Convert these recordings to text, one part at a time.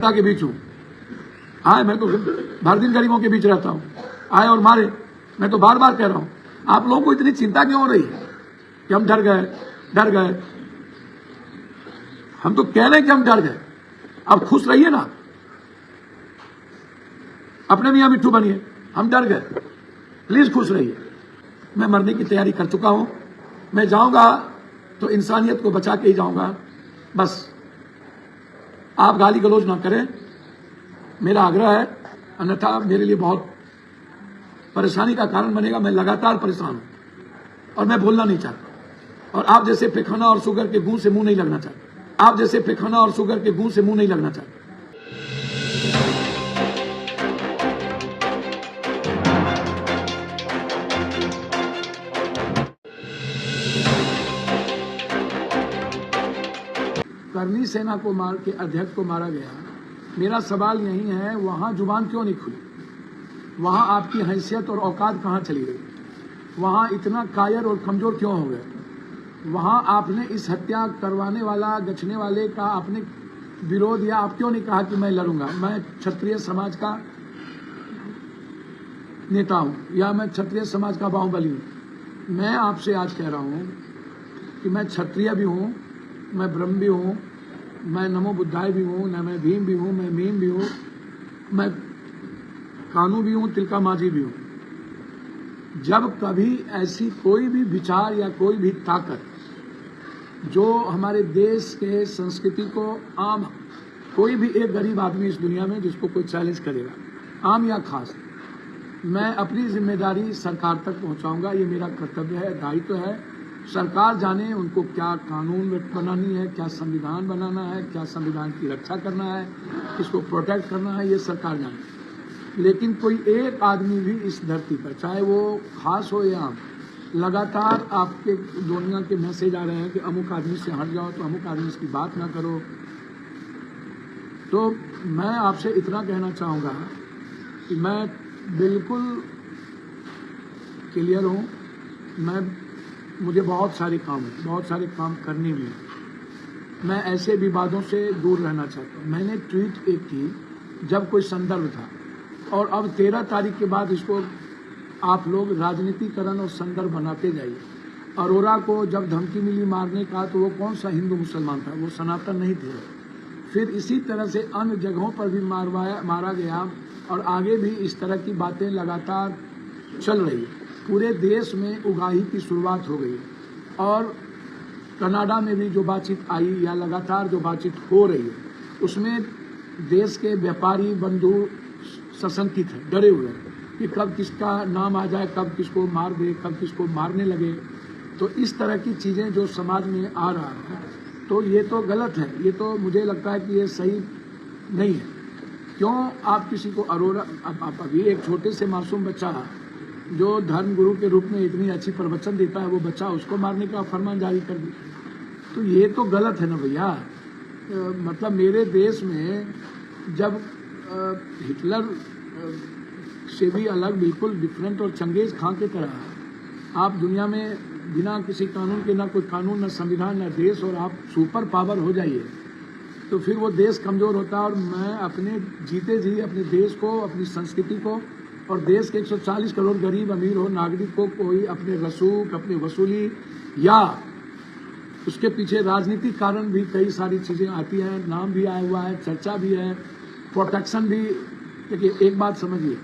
के बीच हूँ। आए, मैं तो भर दिन गरीबों के बीच रहता हूँ, आए और मारे। मैं तो बार बार कह रहा हूँ, आप लोगों को इतनी चिंता क्यों हो रही है कि हम डर गए। हम तो कह रहे हैं कि हम डर गए, अब खुश रहिए ना, अपने मियाँ मिट्ठू बनिए। हम डर गए, प्लीज खुश रहिए। मैं मरने की तैयारी कर चुका हूं, मैं जाऊंगा तो इंसानियत को बचा के ही जाऊंगा। बस आप गाली गलौज ना करें, मेरा आग्रह है, अन्यथा मेरे लिए बहुत परेशानी का कारण बनेगा। मैं लगातार परेशान हूं और मैं बोलना नहीं चाहता। और आप जैसे पैखाना और शुगर के गूं से मुंह नहीं लगना चाहता। आप जैसे पैखाना और शुगर के गूं से मुंह नहीं लगना चाहता। करनी सेना को मार के अध्यक्ष को मारा गया। मेरा सवाल यही है, वहां जुबान क्यों नहीं खुली? वहां आपकी हैसियत और औकात कहां चली गई? वहां इतना कायर और कमजोर क्यों हो गए? वहां आपने इस हत्या करवाने वाला, गछने वाले का आपने विरोध, या आप क्यों नहीं कहा कि मैं लड़ूंगा, मैं क्षत्रिय समाज का नेता हूं, या मैं क्षत्रिय समाज का बाहुबली हूं? मैं आपसे आज कह रहा हूं कि मैं क्षत्रिय भी हूं, मैं ब्रह्म भी हूँ, मैं नमो बुद्धाय भी हूँ, मैं भीम भी हूँ, मैं मीम भी हूँ, मैं कानू भी हूँ, तिलका माझी भी हूँ। जब कभी ऐसी कोई भी विचार या कोई भी ताकत जो हमारे देश के संस्कृति को, आम कोई भी एक गरीब आदमी इस दुनिया में जिसको कोई चैलेंज करेगा, आम या खास, मैं अपनी जिम्मेदारी सरकार तक पहुंचाऊंगा। ये मेरा कर्तव्य है, दायित्व है। सरकार जाने उनको क्या कानून बनानी है, क्या संविधान बनाना है, क्या संविधान की रक्षा करना है, किसको प्रोटेक्ट करना है, ये सरकार जाने। लेकिन कोई एक आदमी भी इस धरती पर, चाहे वो खास हो या आम, लगातार आपके दुनिया के मैसेज आ रहे हैं कि अमुक आदमी से हट जाओ, तो अमुक आदमी की बात ना करो। तो मैं आपसे इतना कहना चाहूँगा कि मैं बिल्कुल क्लियर हूँ। मुझे बहुत सारे काम करने में, मैं ऐसे विवादों से दूर रहना चाहता हूँ। मैंने ट्वीट एक की जब कोई संदर्भ था, और अब 13 तारीख के बाद इसको आप लोग राजनीतिकरण और संदर्भ बनाते जाइए। अरोरा को जब धमकी मिली मारने का, तो वो कौन सा हिंदू मुसलमान था? वो सनातन नहीं थे। फिर इसी तरह से अन्य जगहों पर भी मारा गया, और आगे भी इस तरह की बातें लगातार चल रही है। पूरे देश में उगाही की शुरुआत हो गई, और कनाडा में भी जो बातचीत आई या लगातार जो बातचीत हो रही है, उसमें देश के व्यापारी बंधु सशंकित है, डरे हुए हैं कि कब किसका नाम आ जाए, कब किसको मार दे, कब किसको मारने लगे। तो इस तरह की चीज़ें जो समाज में आ रहा है, तो ये तो गलत है। ये तो मुझे लगता है कि ये सही नहीं है। क्यों आप किसी को अरोरा, अब अभी एक छोटे से मासूम बच्चा जो धर्म गुरु के रूप में इतनी अच्छी प्रवचन देता है, वो बच्चा, उसको मारने का फरमान जारी कर दिया, तो ये तो गलत है ना भैया। मतलब मेरे देश में जब हिटलर से भी अलग, बिल्कुल डिफरेंट और चंगेज खां की तरह आप दुनिया में बिना किसी कानून के, ना कोई कानून, ना संविधान, ना देश, और आप सुपर पावर हो जाइए, तो फिर वो देश कमजोर होता है। और मैं अपने जीते जी अपने देश को, अपनी संस्कृति को, और देश के 140 करोड़ गरीब अमीर हो नागरिक को कोई अपने रसूख, अपनी वसूली, या उसके पीछे राजनीतिक कारण भी कई सारी चीज़ें आती हैं, नाम भी आया हुआ है, चर्चा भी है, प्रोटेक्शन भी। देखिए एक बात समझिए,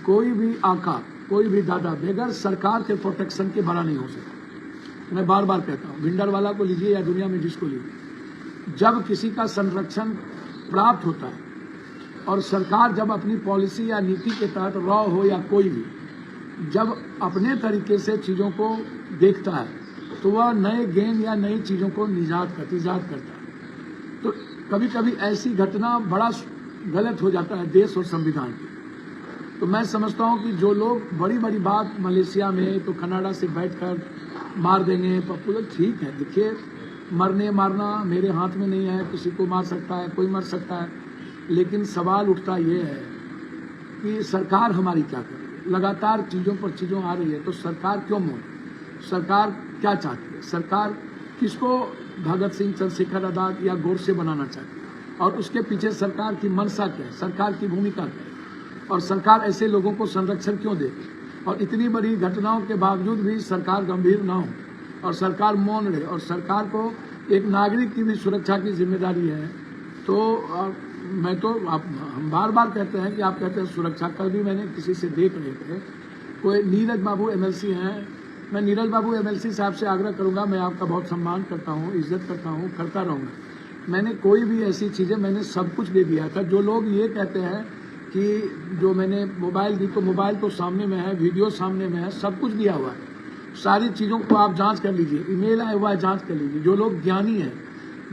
कोई भी आका, कोई भी दादा बगैर सरकार के प्रोटेक्शन के बड़ा नहीं हो सकता। मैं बार बार कहता हूँ, भिंडरवाला को लीजिए या दुनिया में जिसको लीजिए, जब किसी का संरक्षण प्राप्त होता है और सरकार जब अपनी पॉलिसी या नीति के तहत रॉ हो या कोई भी, जब अपने तरीके से चीज़ों को देखता है, तो वह नए गेम या नई चीज़ों को ईजाद करता है। तो कभी कभी ऐसी घटना बड़ा गलत हो जाता है देश और संविधान की। तो मैं समझता हूँ कि जो लोग बड़ी बड़ी बात, मलेशिया में तो कनाडा से बैठकर मार देंगे पप्पू, ठीक है। देखिए, मरने मारना मेरे हाथ में नहीं है, किसी को मार सकता है, कोई मर सकता है। लेकिन सवाल उठता ये है कि सरकार हमारी क्या कर रही है? लगातार चीज़ों पर चीज़ों आ रही है, तो सरकार क्यों मोड़? सरकार क्या चाहती है? सरकार किसको भगत सिंह, चंद्रशेखर आजाद या गोडसे बनाना चाहती है? और उसके पीछे सरकार की मंशा क्या है, सरकार की भूमिका क्या है, और सरकार ऐसे लोगों को संरक्षण क्यों दे, और इतनी बड़ी घटनाओं के बावजूद भी सरकार गंभीर ना हो और सरकार मौन रहे, और सरकार को एक नागरिक की भी सुरक्षा की जिम्मेदारी है। तो मैं तो हम बार बार कहते हैं कि आप कहते हैं सुरक्षा। कल भी मैंने किसी से देख रहे थे, कोई नीरज बाबू एमएलसी हैं, मैं नीरज बाबू एमएलसी साहब से आग्रह करूंगा, मैं आपका बहुत सम्मान करता हूं, इज्जत करता हूं, करता रहूंगा। मैंने कोई भी ऐसी चीज़ें, मैंने सब कुछ दे दिया था। जो लोग ये कहते हैं कि जो मैंने मोबाइल दी, तो मोबाइल तो सामने में है, वीडियो सामने में है, सब कुछ दिया हुआ है। सारी चीज़ों को आप जांच कर लीजिए, ईमेल आया हुआ है, जांच कर लीजिए। जो लोग ज्ञानी हैं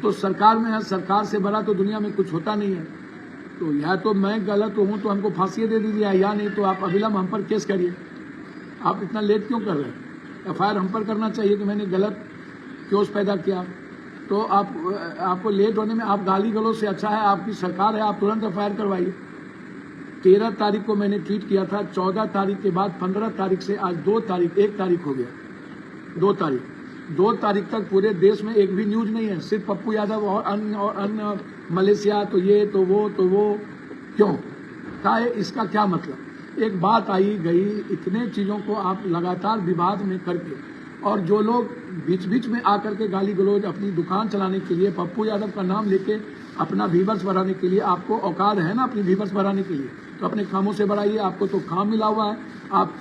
तो सरकार में है, सरकार से बड़ा तो दुनिया में कुछ होता नहीं है। तो या तो मैं गलत हूँ तो हमको फांसी दे दीजिए, या नहीं तो आप अविलंब हम पर केस करिए। आप इतना लेट क्यों कर रहे हैं? एफआईआर हम पर करना चाहिए कि मैंने गलत क्यों पैदा किया। तो आपको लेट होने में, आप गाली गलौज से अच्छा है आपकी सरकार है, आप तुरंत एफआईआर करवाइए। 13 तारीख को मैंने ट्वीट किया था, 14 तारीख के बाद 15 तारीख से आज 2 तारीख, 1 तारीख हो गया। 2 तारीख तक पूरे देश में एक भी न्यूज नहीं है, सिर्फ पप्पू यादव और अन्य मलेशिया, तो ये तो वो क्यों का है, इसका क्या मतलब? एक बात आई गई, इतने चीज़ों को आप लगातार विवाद में करके, और जो लोग बीच बीच में आकर के गाली गलौज अपनी दुकान चलाने के लिए, पप्पू यादव का नाम लेके अपना व्यूवर्स बढ़ाने के लिए, आपको औकात है ना अपनी व्यूवर्स बढ़ाने के लिए, तो अपने कामों से बढ़ाइए। आपको तो काम मिला हुआ है, आप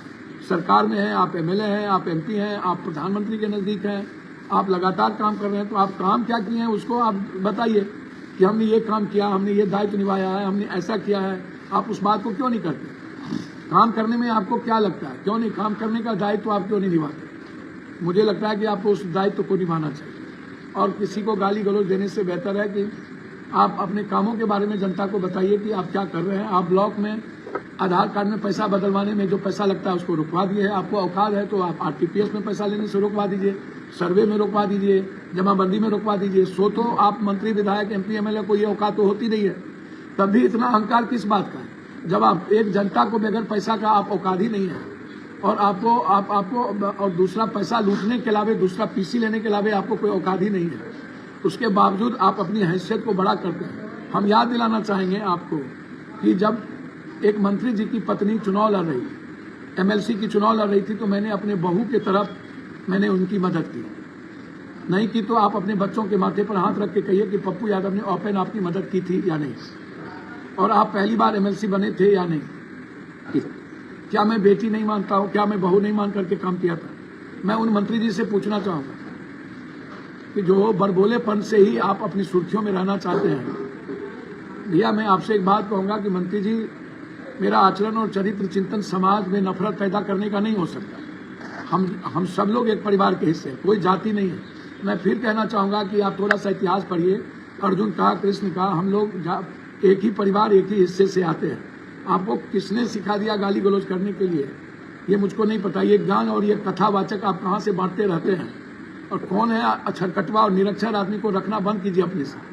सरकार में हैं, आप एमएलए हैं, आप एमपी हैं, आप प्रधानमंत्री के नज़दीक हैं, आप लगातार काम कर रहे हैं। तो आप काम क्या किए हैं उसको आप बताइए कि हमने ये काम किया, हमने ये दायित्व निभाया है, हमने ऐसा किया है। आप उस बात को क्यों नहीं करते? काम करने में आपको क्या लगता है, क्यों नहीं काम करने का दायित्व आप क्यों नहीं निभाते? मुझे लगता है कि आपको उस दायित्व को निभाना चाहिए। और किसी को गाली गलौज देने से बेहतर है कि आप अपने कामों के बारे में जनता को बताइए कि आप क्या कर रहे हैं। आप ब्लॉक में आधार कार्ड में पैसा बदलवाने में जो पैसा लगता है उसको रुकवा दिए है। आपको औकात है तो आप आरटीपीएस में पैसा लेने से रुकवा दीजिए, सर्वे में रुकवा दीजिए, जमाबंदी में रुकवा दीजिए। सो तो आप मंत्री विधायक एमपी एमएलए को ये औकात तो होती नहीं है, तब भी इतना अहंकार किस बात का है? जब आप एक जनता को बगैर पैसा का आप औकात ही नहीं है, और आपको और दूसरा पैसा लूटने के अलावा, दूसरा पीसी लेने के अलावा आपको कोई औकात ही नहीं है। उसके बावजूद आप अपनी हैसियत को बड़ा करते हैं। हम याद दिलाना चाहेंगे आपको कि जब एक मंत्री जी की पत्नी चुनाव लड़ रही, एमएलसी की चुनाव लड़ रही थी, तो मैंने अपने बहू के तरफ मैंने उनकी मदद की। नहीं की तो आप अपने बच्चों के माथे पर हाथ रख के कहिए कि पप्पू यादव ने ओपन आपकी मदद की थी या नहीं, और आप पहली बार एमएलसी बने थे या नहीं। क्या मैं बेटी नहीं मानता हूं? क्या मैं बहू नहीं मान करके काम किया था? मैं उन मंत्री जी से पूछना चाहूंगा कि जो बड़बोलेपन से ही आप अपनी सुर्खियों में रहना चाहते हैं। भैया मैं आपसे एक बात कहूंगा कि मंत्री जी, मेरा आचरण और चरित्र चिंतन समाज में नफरत पैदा करने का नहीं हो सकता। हम सब लोग एक परिवार के हिस्से हैं, कोई जाति नहीं है। मैं फिर कहना चाहूंगा कि आप थोड़ा सा इतिहास पढ़िए। अर्जुन का, कृष्ण का, हम लोग एक ही परिवार, एक ही हिस्से से आते हैं। आपको किसने सिखा दिया गाली गलौज करने के लिए, ये मुझको नहीं पता। ये ज्ञान और ये कथावाचक आप कहाँ से बांटते रहते हैं, और कौन है अक्षरकटवा और निरक्षर आदमी को रखना बंद कीजिए अपने से।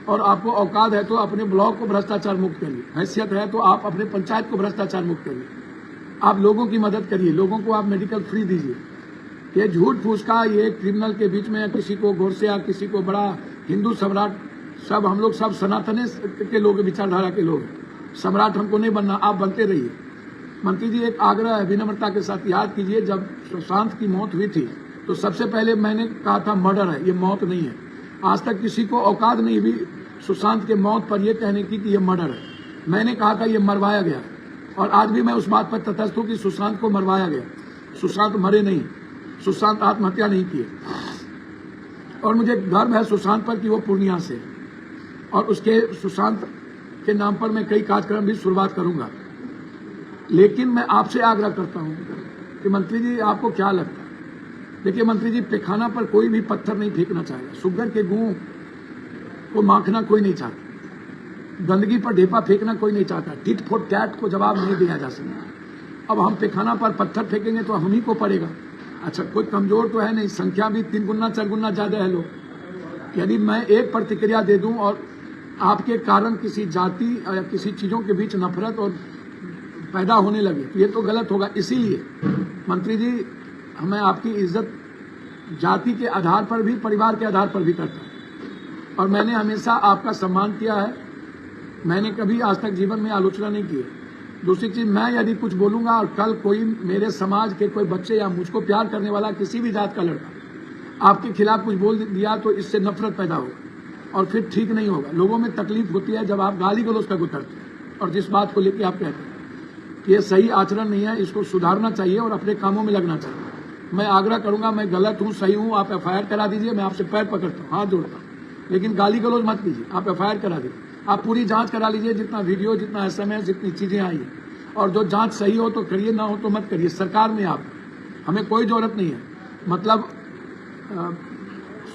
और आपको औकात है तो अपने ब्लॉक को भ्रष्टाचार मुक्त करिए, हैसियत है तो आप अपने पंचायत को भ्रष्टाचार मुक्त करिए। आप लोगों की मदद करिए, लोगों को आप मेडिकल फ्री दीजिए। ये झूठ फूस का, ये क्रिमिनल के बीच में किसी को गोडसे या किसी को बड़ा हिंदू सम्राट, सब हम लोग सब सनातने के लोग, विचारधारा के लोग हैं। सम्राट हमको नहीं बनना, आप बनते रहिए। मंत्री जी एक आग्रह है, विनम्रता के साथ याद कीजिए, जब सुशांत की मौत हुई थी तो सबसे पहले मैंने कहा था मर्डर है, ये मौत नहीं है। आज तक किसी को औकात नहीं हुई सुशांत के मौत पर यह कहने की कि ये मर्डर है। मैंने कहा था ये मरवाया गया, और आज भी मैं उस बात पर तटस्थ हूं कि सुशांत को मरवाया गया। सुशांत मरे नहीं, सुशांत आत्महत्या नहीं किए। और मुझे गर्व है सुशांत पर कि वो पूर्णिया से, और उसके सुशांत के नाम पर मैं कई कार्यक्रम भी शुरुआत करूंगा। लेकिन मैं आपसे आग्रह करता हूं कि मंत्री जी आपको क्या लगता है? देखिए मंत्री जी, पैखाना पर कोई भी पत्थर नहीं फेंकना चाहेगा, सुगर के गुण को माखना कोई नहीं चाहता, गंदगी पर ढेपा फेंकना कोई नहीं चाहता, टिट फॉर टैट को जवाब नहीं दिया जा सकता। अब हम पैखाना पर पत्थर फेंकेंगे तो हम ही को पड़ेगा। अच्छा, कोई कमजोर तो है नहीं, संख्या भी 3 गुना 4 गुना ज्यादा है लोग। यदि मैं एक प्रतिक्रिया दे दूं और आपके कारण किसी जाति या किसी चीजों के बीच नफरत और पैदा होने लगे तो ये तो गलत होगा। इसीलिए मंत्री जी, मैं आपकी इज्जत जाति के आधार पर भी, परिवार के आधार पर भी करता हूं, और मैंने हमेशा आपका सम्मान किया है। मैंने कभी आज तक जीवन में आलोचना नहीं की है। दूसरी चीज, मैं यदि कुछ बोलूंगा और कल कोई मेरे समाज के कोई बच्चे या मुझको प्यार करने वाला किसी भी जात का लड़का आपके खिलाफ कुछ बोल दिया तो इससे नफरत पैदा होगा और फिर ठीक नहीं होगा। लोगों में तकलीफ होती है जब आप गाली गलौज का गुतरते हैं और जिस बात को लेकर आप कहते हैं कि ये सही आचरण नहीं है, इसको सुधारना चाहिए और अपने कामों में लगना चाहिए। मैं आग्रह करूंगा, मैं गलत हूं, सही हूं, आप एफआईआर करा दीजिए। मैं आपसे पैर पकड़ता हूं, हाथ जोड़ता हूं, लेकिन गाली गलौज मत कीजिए। आप एफआईआर करा दीजिए, आप पूरी जांच करा लीजिए, जितना वीडियो, जितना एसएमएस, जितनी चीजें आई है, और जो जांच सही हो तो करिए, ना हो तो मत करिए। सरकार में आप, हमें कोई जरूरत नहीं है। मतलब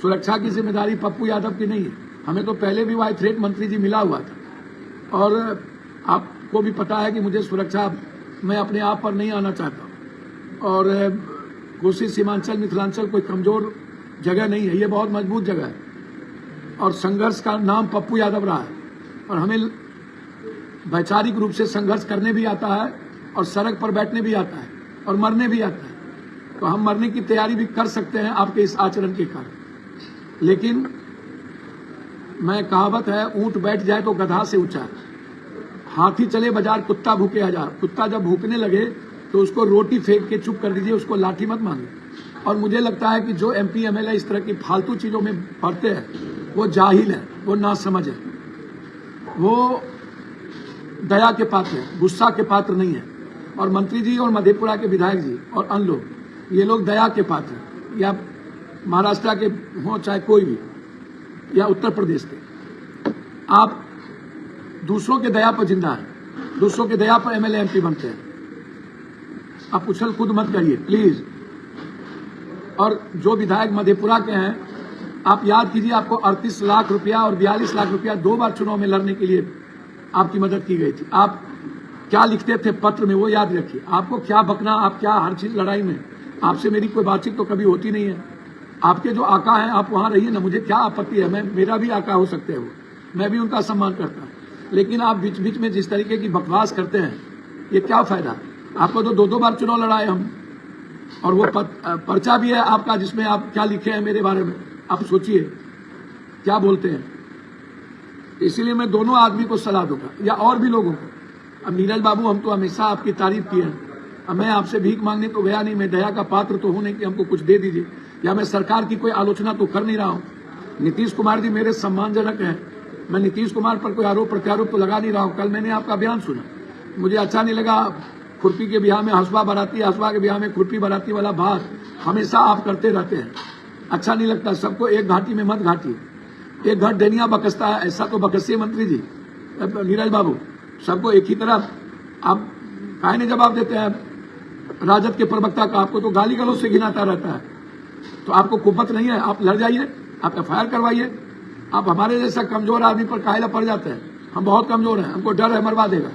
सुरक्षा की जिम्मेदारी पप्पू यादव की नहीं है। हमें तो पहले भी वाई थ्रेट मंत्री जी मिला हुआ था और आपको भी पता है कि मुझे सुरक्षा, मैं अपने आप पर नहीं आना चाहता। और कोसी सीमांचल मिथिलांचल कोई कमजोर जगह नहीं है, ये बहुत मजबूत जगह है और संघर्ष का नाम पप्पू यादव रहा है और हमें वैचारिक रूप से संघर्ष करने भी आता है और सड़क पर बैठने भी आता है और मरने भी आता है। तो हम मरने की तैयारी भी कर सकते हैं आपके इस आचरण के कारण। लेकिन मैं, कहावत है, ऊंट बैठ जाए तो गधा से ऊंचा, हाथी चले बाजार कुत्ता भूखे हजार। कुत्ता जब भूखने लगे तो उसको रोटी फेंक के चुप कर दीजिए, उसको लाठी मत मांगे। और मुझे लगता है कि जो एमपी एमएलए इस तरह की फालतू चीजों में पड़ते हैं वो जाहिल है, वो नासमझ है, वो दया के पात्र है, गुस्सा के पात्र नहीं है। और मंत्री जी और मधेपुरा के विधायक जी और अन्य लोग, ये लोग दया के पात्र हैं, या महाराष्ट्र के हों चाहे कोई भी, या उत्तर प्रदेश के। आप दूसरों के दया पर जिंदा है, दूसरों के दया पर एमएलए एमपी बनते हैं। आप उछल कूद मत करिए प्लीज। और जो विधायक मधेपुरा के हैं, आप याद कीजिए, आपको 38 लाख रुपया और 42 लाख रुपया 2 बार चुनाव में लड़ने के लिए आपकी मदद की गई थी। आप क्या लिखते थे पत्र में, वो याद रखिए। आपको क्या बकना, आप क्या हर चीज लड़ाई में, आपसे मेरी कोई बातचीत तो कभी होती नहीं है। आपके जो आका हैं आप वहां रहिए ना, मुझे क्या आपत्ति है, मेरा भी आका हो सकते हैं वो, मैं भी उनका सम्मान करता हूं। लेकिन आप बीच बीच में जिस तरीके की बकवास करते हैं, ये क्या फायदा। आपको तो 2-2 बार चुनाव लड़ाए हम, और वो पर्चा भी है आपका जिसमें आप क्या लिखे हैं मेरे बारे में। आप सोचिए क्या बोलते हैं। इसीलिए मैं दोनों आदमी को सलाह दूंगा, या और भी लोगों को। अब नीरज बाबू, हम तो हमेशा आपकी तारीफ की है, अब मैं आपसे भीख मांगने तो गया नहीं, मैं दया का पात्र तो हूं नहीं कि हमको कुछ दे दीजिए, या मैं सरकार की कोई आलोचना तो कर नहीं रहा हूं। नीतीश कुमार जी मेरे सम्मानजनक हैं, मैं नीतीश कुमार पर कोई आरोप प्रत्यारोप तो लगा नहीं रहा हूं। कल मैंने आपका बयान सुना, मुझे अच्छा नहीं लगा। खुरपी के ब्याह में हसबा बराती, हसबा के ब्याह में खुरपी बराती वाला बात हमेशा आप करते रहते हैं, अच्छा नहीं लगता। सबको एक घाटी में मत घाटिए, एक घाट देनिया बकसता है, ऐसा तो बकसिए मंत्री जी, नीरज बाबू। सबको एक ही तरह आप काहे नहीं जवाब देते हैं राजद के प्रवक्ता का। आपको तो गाली गलौज से घिनाता रहता है, तो आपको कुव्वत नहीं है। आप लड़ जाइए, आप एफआईआर करवाइए। आप हमारे जैसा कमजोर आदमी पर कायला पड़ जाते हैं। हम बहुत कमजोर हैं, हमको डर है मरवा देगा।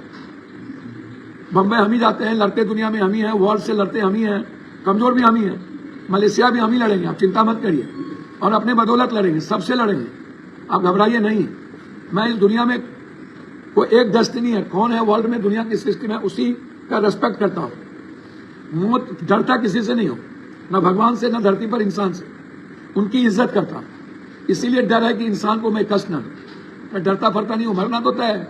बम्बई हम ही जाते हैं, लड़ते दुनिया में हम ही हैं, वर्ल्ड से लड़ते हम ही हैं, कमजोर भी हम ही हैं। मलेशिया भी हम ही लड़ेंगे, आप चिंता मत करिए, और अपने बदौलत लड़ेंगे, सबसे लड़ेंगे, आप घबराइए नहीं। मैं इस दुनिया में कोई एक डेस्टिनी है, कौन है वर्ल्ड में, दुनिया की सृष्टि में, उसी का रेस्पेक्ट करता हूं। मौत डरता किसी से नहीं हो, न भगवान से, न धरती पर इंसान से, उनकी इज्जत करता हूं। इसीलिए डर है कि इंसान को मैं कष्ट न दूं। मैं डरता फरता नहीं हूं, मरना तो तय है।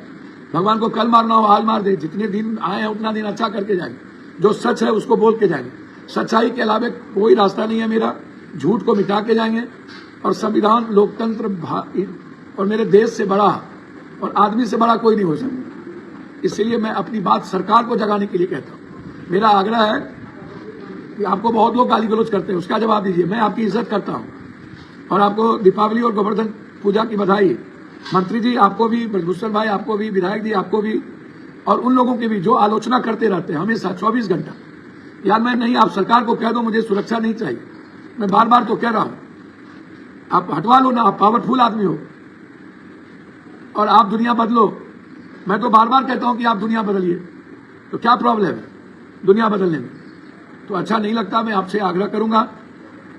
भगवान को कल मारना हो आज मार दे, जितने दिन आए हैं उतना दिन अच्छा करके जाएंगे। जो सच है उसको बोल के जाएंगे, सच्चाई के अलावा कोई रास्ता नहीं है मेरा। झूठ को मिटा के जाएंगे, और संविधान, लोकतंत्र और मेरे देश से बड़ा और आदमी से बड़ा कोई नहीं हो सकता। इसलिए मैं अपनी बात सरकार को जगाने के लिए कहता हूं। मेरा आग्रह है कि आपको बहुत लोग गाली गलौज करते हैं, उसका जवाब दीजिए। मैं आपकी इज्जत करता हूं और आपको दीपावली और गोवर्धन पूजा की बधाई। मंत्री जी आपको भी, ब्रजभूषण भाई आपको भी, विधायक जी आपको भी, और उन लोगों की भी जो आलोचना करते रहते हैं हमेशा 24 घंटा। यार मैं नहीं, आप सरकार को कह दो मुझे सुरक्षा नहीं चाहिए, मैं बार बार तो कह रहा हूं। आप हटवा लो ना, आप पावरफुल आदमी हो और आप दुनिया बदलो। मैं तो बार बार कहता हूं कि आप दुनिया बदलिए, तो क्या प्रॉब्लम है दुनिया बदलने में? तो अच्छा नहीं लगता। मैं आपसे आग्रह करूंगा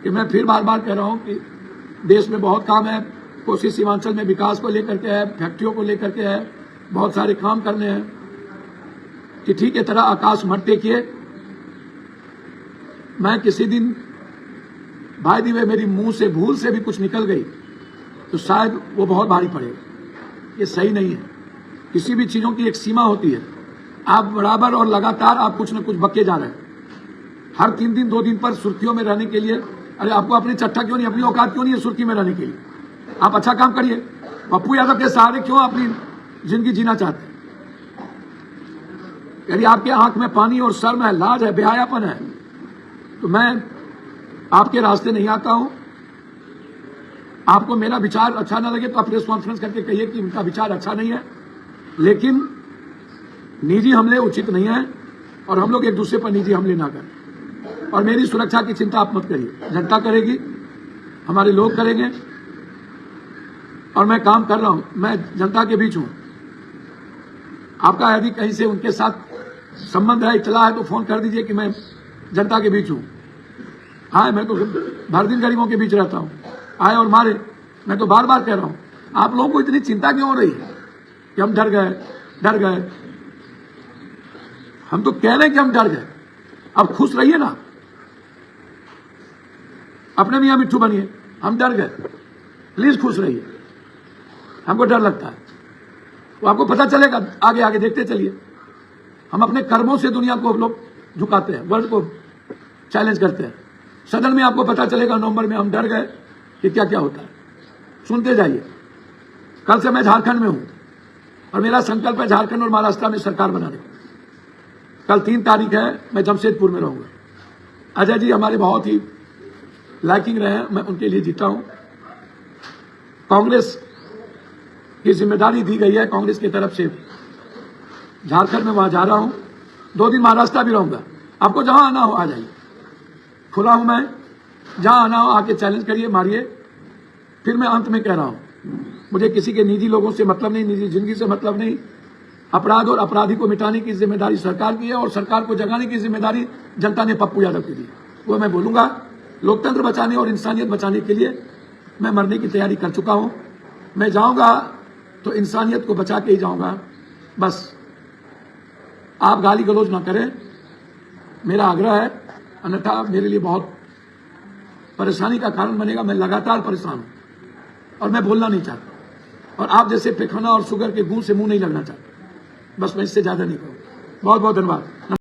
कि मैं फिर बार बार कह रहा हूं कि देश में बहुत काम है, कोसी सीमांचल में विकास को लेकर के है, फैक्ट्रियों को लेकर के है, बहुत सारे काम करने हैं। तिथि की तरह आकाश मत टेकिए। मैं किसी दिन भाई दिवे मेरी मुंह से भूल से भी कुछ निकल गई तो शायद वो बहुत भारी पड़ेगा। ये सही नहीं है। किसी भी चीजों की एक सीमा होती है। आप बराबर और लगातार आप कुछ न कुछ बके जा रहे हैं। हर 3 दिन 2 दिन पर सुर्खियों में रहने के लिए, अरे आपको अपनी चट्टा क्यों नहीं, अपनी औकात क्यों नहीं है सुर्खी में रहने के लिए? आप अच्छा काम करिए। पप्पू यादव के सहारे क्यों अपनी जिंदगी जीना चाहते हैं? यदि आपके आंख में पानी और शर्म है, लाज है, बेहयापन है, तो मैं आपके रास्ते नहीं आता हूं। आपको मेरा विचार अच्छा ना लगे तो आप प्रेस कॉन्फ्रेंस करके कहिए कि उनका विचार अच्छा नहीं है, लेकिन निजी हमले उचित नहीं है और हम लोग एक दूसरे पर निजी हमले ना करें। और मेरी सुरक्षा की चिंता आप मत करिए, जनता करेगी, हमारे लोग करेंगे और मैं काम कर रहा हूं। मैं जनता के बीच हूं। आपका यदि कहीं से उनके साथ संबंध है, इतला है, तो फोन कर दीजिए कि मैं जनता के बीच हूं। हाँ, मैं तो भर दिन गरीबों के बीच रहता हूं, आए और मारे। मैं तो बार बार कह रहा हूं। आप लोगों को इतनी चिंता क्यों हो रही है कि हम डर गए? हम तो कह रहे हैं कि हम डर गए। अब खुश रहिए ना, अपने मियां मिट्ठू बनिए। हम डर गए, प्लीज खुश रहिए। हमको डर लगता है, तो आपको पता चलेगा। आगे आगे देखते चलिए। हम अपने कर्मों से दुनिया को लोग झुकाते हैं, वर्ल्ड को चैलेंज करते हैं। सदन में आपको पता चलेगा नवंबर में हम डर गए कि क्या क्या होता है। सुनते जाइए। कल से मैं झारखंड में हूं और मेरा संकल्प है झारखंड और महाराष्ट्र में सरकार बनाने का। कल 3 तारीख है, मैं जमशेदपुर में रहूंगा। अजय जी हमारे बहुत ही लाइकिंग रहे हैं, मैं उनके लिए जीता हूं। कांग्रेस की जिम्मेदारी दी गई है कांग्रेस की तरफ से, झारखंड में वहां जा रहा हूं। 2 दिन महाराष्ट्र भी रहूंगा। आपको जहां आना हो आ जाइए, खुला हूं मैं। जहां आना हो आके चैलेंज करिए, मारिए। फिर मैं अंत में कह रहा हूं, मुझे किसी के निजी लोगों से मतलब नहीं, निजी जिंदगी से मतलब नहीं। अपराध और अपराधी को मिटाने की जिम्मेदारी सरकार की है और सरकार को जगाने की जिम्मेदारी जनता ने पप्पू यादव की दी। वो मैं बोलूंगा। लोकतंत्र बचाने और इंसानियत बचाने के लिए मैं मरने की तैयारी कर चुका हूं। मैं जाऊंगा तो इंसानियत को बचा के ही जाऊंगा। बस आप गाली गलौज ना करें, मेरा आग्रह है, अन्यथा मेरे लिए बहुत परेशानी का कारण बनेगा। मैं लगातार परेशान हूं और मैं बोलना नहीं चाहता, और आप जैसे पैखाना और शुगर के गूंद से मुंह नहीं लगना चाहता। बस मैं इससे ज्यादा नहीं कहूंगा। बहुत बहुत धन्यवाद।